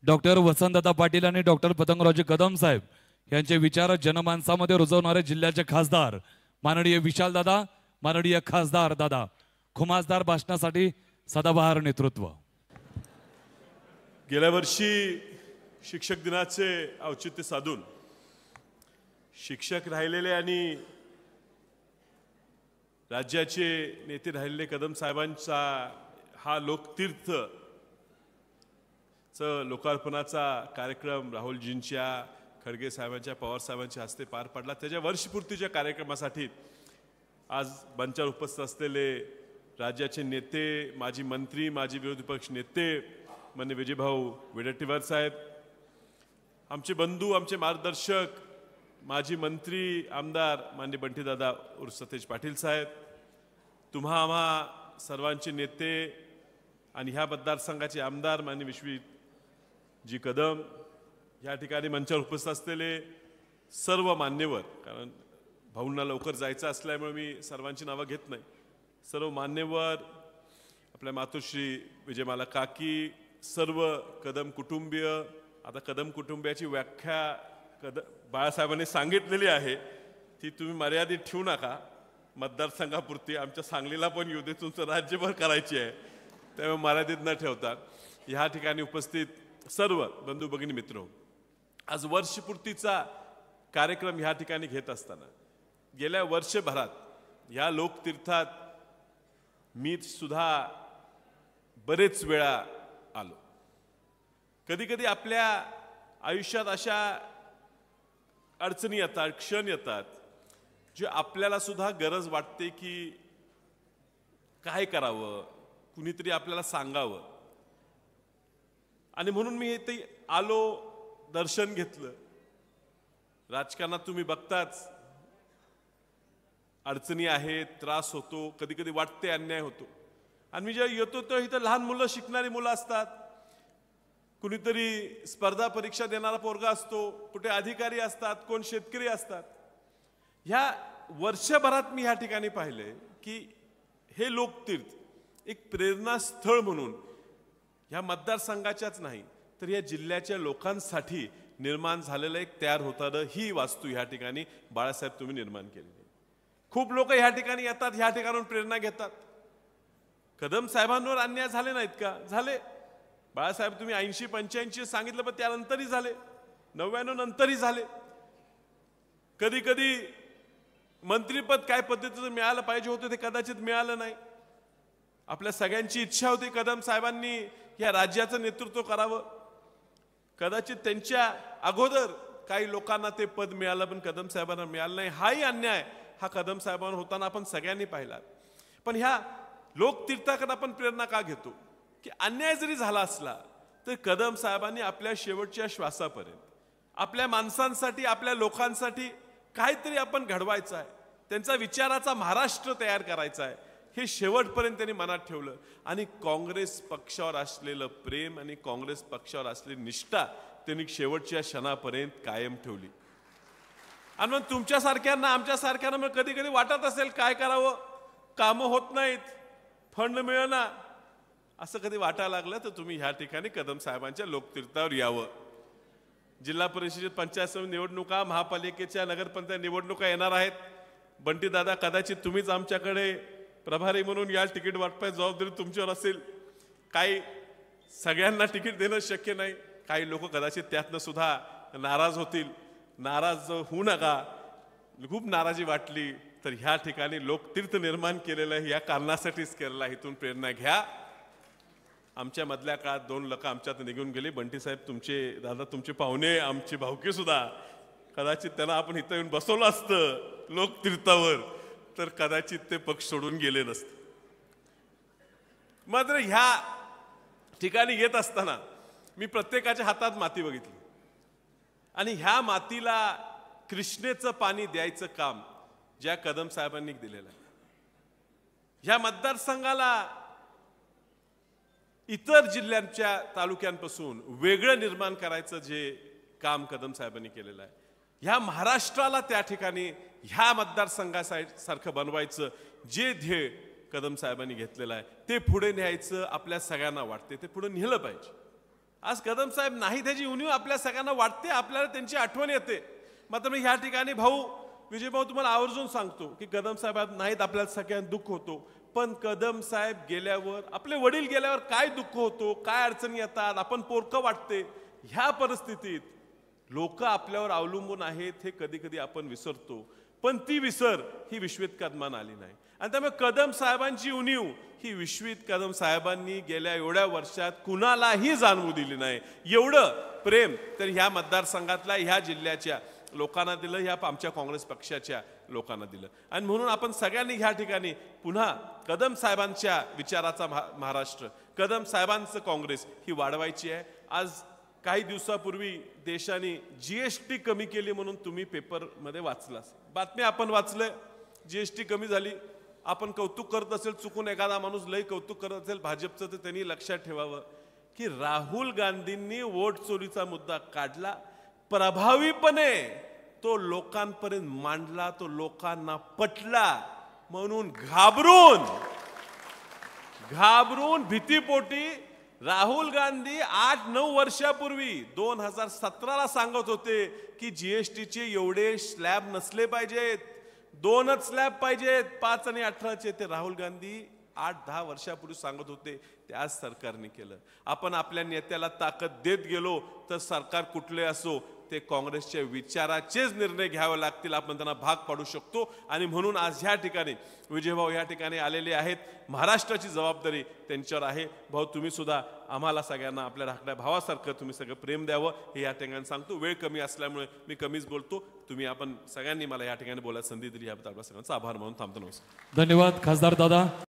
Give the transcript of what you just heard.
Doctor Vasantdada Patil आणि doctor पतंगरावजी Kadam साहेब यांचे विचार जनमानसामध्ये रुजवणारे जिल्ह्याचे खासदार माननीय विशालदादा, माननीय खासदार दादा, खुमासदार भाषणासाठी सदाबहार नेतृत्व। गेल्या वर्षी शिक्षक दिनाचे औचित्य साधून शिक्षक राहिलेले आणि राज्याचे नेते राहिलेले कदम साहेबांचा हा लोकतीर्थ लोकार्पणाचा कार्यक्रम राहुलजींच्या, खडगे साहेबांच्या, पवार साहेबांच्या हस्ते पार पडला। त्याच्या वर्षपूर्तीच्या कार्यक्रमासाठी आज मंचावर उपस्थित असलेले राज्याचे नेते, माजी मंत्री, माजी विरोधी पक्ष नेते माननीय विजयभाऊ वडेट्टीवार साहेब, आमचे बंधू, आमचे मार्गदर्शक, माजी मंत्री आमदार माननीय बंटीदादा उर्फ सतेज पाटील साहेब, तुम्हा आम्हा सर्वांचे नेते आणि ह्या मतदारसंघाचे आमदार माननीय विश्वजी कदम, या ठिकाणी मंचावर उपस्थित असलेले सर्व मान्यवर, कारण भाऊंना लवकर जायचं असल्यामुळे मी सर्वांची नावं घेत नाही, सर्व मान्यवर, आपल्या मातोश्री विजयमाला काकी, सर्व कदम कुटुंबीय। आता कदम कुटुंबियाची व्याख्या बाळासाहेबांनी सांगितलेली आहे, ती तुम्ही मर्यादित ठेवू नका, मतदारसंघापुरती आमच्या सांगलीला पण येऊ दे, तुमचं राज्यभर करायची आहे, त्यामुळे मर्यादित न ठेवता ह्या ठिकाणी उपस्थित सर्व बंधू भगिनी मित्र, आज वर्षपूर्तीचा कार्यक्रम ह्या ठिकाणी घेत असताना गेल्या वर्षभरात ह्या लोकतीर्थात मी सुद्धा बरेच वेळा आलो। कधी कधी आपल्या आयुष्यात अशा अडचणी येतात, क्षण येतात, जे आपल्याला सुद्धा गरज वाटते की काय करावं, कुणीतरी आपल्याला सांगावं, आणि म्हणून मी इथे आलो, दर्शन घेतलं। राजकारणात तुम्ही बघताच अडचणी आहेत, त्रास होतो, कधी कधी वाटते अन्याय होतो, आणि मी जेव्हा येतो तर इथं लहान मुलं, शिकणारी मुलं असतात, कुणीतरी स्पर्धा परीक्षा देणारा पोरगा असतो, कुठे अधिकारी असतात, कोण शेतकरी असतात। ह्या वर्षभरात मी ह्या ठिकाणी पाहिले की हे लोकतीर्थ एक प्रेरणास्थळ म्हणून ह्या मतदारसंघाच्याच नाही तर या जिल्ह्याच्या लोकांसाठी निर्माण झालेलं एक तयार होणारं ही वास्तू ह्या ठिकाणी बाळासाहेब तुम्ही निर्माण केलेली। खूप लोक ह्या ठिकाणी येतात, ह्या ठिकाणून प्रेरणा घेतात। कदम साहेबांवर अन्याय झाले नाहीत का? झाले। बाळासाहेब तुम्ही 80-85 सांगितलं, पण त्यानंतरही झाले, 99 नंतरही झाले। कधी कधी मंत्रीपद काय पद्धतीचं मिळालं पाहिजे होतं ते कदाचित मिळालं नाही। आपल्या सगळ्यांची इच्छा होती कदम साहेबांनी या राज्याचं नेतृत्व करावं, कदाचित त्यांच्या अगोदर काही लोकांना ते पद मिळालं, पण कदम साहेबांना मिळालं नाही। हाही अन्याय हा कदम साहेबांवर होताना आपण सगळ्यांनी पाहिला। पण ह्या लोकतीर्थाकडे आपण प्रेरणा का घेतो की अन्याय जरी झाला असला तर कदम साहेबांनी आपल्या शेवटच्या श्वासापर्यंत आपल्या माणसांसाठी, आपल्या लोकांसाठी काहीतरी आपण घडवायचं आहे, त्यांचा विचाराचा महाराष्ट्र तयार करायचा आहे, हे शेवटपर्यंत त्यांनी मनात ठेवलं। आणि काँग्रेस पक्षावर असलेलं प्रेम आणि काँग्रेस पक्षावर असलेली निष्ठा त्यांनी शेवटच्या क्षणापर्यंत कायम ठेवली। आणि मग तुमच्यासारख्यांना, आमच्यासारख्यांना मग कधी कधी वाटत असेल काय करावं, कामं होत नाहीत, फंड मिळेना, असं कधी वाटायला लागलं तर तुम्ही ह्या ठिकाणी कदम साहेबांच्या लोकतीर्थावर यावं। जिल्हा परिषद, पंचायत समिती निवडणुका, महापालिकेच्या, नगरपंचायत निवडणुका येणार आहेत। बंटी दादा, कदाचित तुम्हीच आमच्याकडे प्रभारी म्हणून या तिकीट वाटपाची जबाबदारी तुमच्यावर असेल। काही सगळ्यांना तिकीट देणं शक्य नाही, काही लोक कदाचित त्यातनं सुद्धा नाराज होतील, नाराज होऊ नका। खूप नाराजी वाटली तर ह्या ठिकाणी लोकतीर्थ निर्माण केलेलं आहे, या कारणासाठीच केलेलं आहे, इथून प्रेरणा घ्या। आमच्या मधल्या काळात 2 लोक आमच्यात निघून गेले, बंटी साहेब तुमचे, दादा तुमचे पाहुणे, आमची भावकी सुद्धा, कदाचित त्यांना आपण इथं येऊन बसवलं असतं लोकतीर्थावर तर कदाचित ते पक्ष सोडून गेले नसते। मात्र ह्या ठिकाणी येत असताना मी प्रत्येकाच्या हातात माती बघितली, आणि ह्या मातीला कृष्णेचं पाणी द्यायचं काम ज्या कदम साहेबांनी दिलेलं आहे, ह्या मतदारसंघाला इतर जिल्ह्यांच्या तालुक्यांपासून वेगळं निर्माण करायचं जे काम कदम साहेबांनी केलेलं आहे, ह्या महाराष्ट्राला त्या ठिकाणी ह्या मतदारसंघासारखं बनवायचं जे ध्येय कदम साहेबांनी घेतलेलं आहे ते पुढे न्यायचं आपल्या सगळ्यांना वाटते, ते पुढे नेलं पाहिजे। आज कदम साहेब नाही, त्याची उणीव आपल्या सगळ्यांना वाटते, आपल्याला त्यांची आठवण येते. मात्र मी ह्या ठिकाणी विजय भाऊ तुम्हाला आवर्जून सांगतो की कदम साहेब नाहीत, आपल्याला सगळ्यांना दुःख होतो. पण कदम साहेब गेल्यावर, आपले वडील गेल्यावर काय दुःख होतो, काय अडचणी येतात, आपण पोरकं वाटते. ह्या परिस्थितीत लोक आपल्यावर अवलंबून आहेत हे कधी कधी आपण विसरतो. पण ती विसर ही विश्वित कदमान आली नाही. आणि त्यामुळे कदम साहेबांची उणीव ही विश्वित कदम साहेबांनी गेल्या एवढ्या वर्षात कुणालाही जाणवू दिली नाही. एवढं प्रेम तर ह्या मतदारसंघातल्या, ह्या जिल्ह्याच्या लोकांना दिलं, ह्या आमच्या काँग्रेस पक्षाच्या लोकांना दिलं. आणि म्हणून आपण सगळ्यांनी ह्या ठिकाणी पुन्हा कदम साहेबांच्या विचाराचा महाराष्ट्र, कदम साहेबांचं काँग्रेस ही वाढवायची आहे. आज काही दिवसापूर्वी देशाने GST कमी केली म्हणून तुम्ही पेपरमध्ये वाचलं, बातमी आपण वाचलंय. GST कमी झाली, आपण कौतुक करत असेल, चुकून एखादा माणूस लई कौतुक करत असेल भाजपचं, तर त्यांनी लक्षात ठेवावं की राहुल गांधींनी वोट चोरीचा मुद्दा काढला, प्रभावीपणे तो लोकांपर्यंत मांडला, तो लोकांना पटला. म्हणून घाबरून भीतीपोटी राहुल गांधी 8-9 वर्षापूर्वी 2017ला सांगत होते की GSTचे एवढे स्लॅब नसले पाहिजेत, 2च स्लॅब पाहिजेत, 5 आणि 18चे. ते राहुल गांधी 8-10 वर्षापूर्वी सांगत होते, ते आज सरकारने केलं. आपण आपल्या नेत्याला ताकद देत गेलो तर सरकार कुठले असो ते काँग्रेसच्या विचाराचेच निर्णय घ्यावे लागतील, आपण त्यांना भाग पाडू शकतो. आणि म्हणून आज ह्या ठिकाणी विजयभाऊ ह्या ठिकाणी आलेले आहेत. महाराष्ट्राची जबाबदारी त्यांच्यावर आहे. भाऊ तुम्ही सुद्धा आम्हाला सगळ्यांना आपल्या धाकट्या भावासारखं तुम्ही सगळं प्रेम द्यावं हे या ठिकाणी सांगतो. वेळ कमी असल्यामुळे मी कमीच बोलतो. तुम्ही आपण सगळ्यांनी मला या ठिकाणी बोलायला संधी दिली याबद्दल आपल्या सगळ्यांचा आभार मानून थांबतो. नमस्कार. धन्यवाद खासदार दादा.